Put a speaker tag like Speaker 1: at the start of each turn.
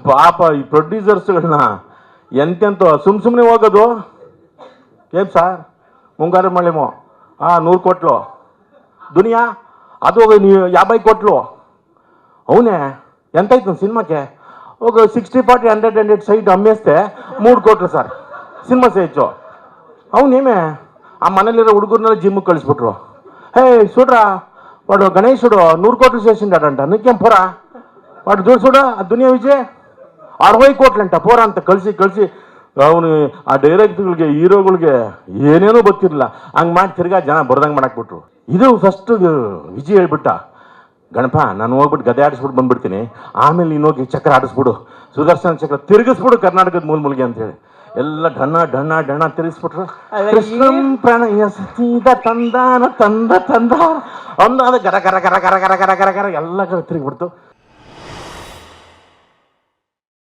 Speaker 1: ಪಾಪ ಈ ಪ್ರೊಡ್ಯೂಸರ್ಸ್ಗಳನ್ನ ಎಂತೆಂತ ಸುಮ್ಮನೆ ಹೋಗೋದು. ಏನ್ ಸರ್ ಮುಂಗಾರು ಮಳೆಮೋ 100 ಕೋಟ್ಲು ದುನಿಯಾ ಅದು ನೀವು 50 ಕೋಟ್ಲು ಅವನೇ ಎಂತಾಯ್ತು ಸಿನಿಮಾಕ್ಕೆ ಹೋಗ 60-40 100 ಸೈಡ್ ಅಮ್ಮೇಸ್ತೆ 3 ಕೋಟ್ಲು ಸರ್ ಸಿನಿಮಾ ಸೇಚು ಅವನೇಮೆ ಆ ಮನೇಲಿರೋ ಹುಡುಗರ್ನೆಲ್ಲ ಜಿಮ್ಗೆ ಕಳಿಸ್ಬಿಟ್ರು. ಹೇ ಸುಡ್ರಾ వాడు గణేశుడు 100 కోట్లు చేసిండాడంట నీకేం పోరా వాడు చూడు ఆ దునియా విజయ్ 60 ಕೋಟ್ಲಂಟ పోరా ಅಂತ ಕಳಿಸಿ ಅವನು ಆ ಡೈರೆಕ್ಟ್ಗಳಿಗೆ ಹೀರೋಗಳಿಗೆ ಏನೇನೋ ಗೊತ್ತಿರಲಿಲ್ಲ ಹಂಗೆ ಮಾಡಿ ತಿರ್ಗಾ ಜನ ಬರ್ದಂಗೆ ಮಾಡಾಕ್ಬಿಟ್ರು. ಇದು ಫಸ್ಟ್ ವಿಜಯ್ ಹೇಳ್ಬಿಟ್ಟ, ಗಣಪ ನಾನು ಹೋಗ್ಬಿಟ್ಟು ಗದೆ ಆಡಿಸ್ಬಿಟ್ಟು ಬಂದ್ಬಿಡ್ತೀನಿ, ಆಮೇಲೆ ನೀನು ಹೋಗಿ ಚಕ್ರ ಆಡಿಸ್ಬಿಡು, ಸುದರ್ಶನ ಚಕ್ರ ತಿರುಗಿಸ್ಬಿಡು ಕರ್ನಾಟಕದ ಮೂಲ ಅಂತೇಳಿ ಎಲ್ಲ ಡಣ್ಣ ತಿರುಗಿಸ್ಬಿಟ್ರು. ಕೃಷ್ಣಂ ಪ್ರಣಯ ಸೀದ ತಂದಾನ ತಂದ ಒಂದಾದ ಗರ ಗರ ಗರ ಗರ ಗರ ಗರ ಗರ ಗರ ಎಲ್ಲ ತಿರುಗಿಬಿಡ್ತು.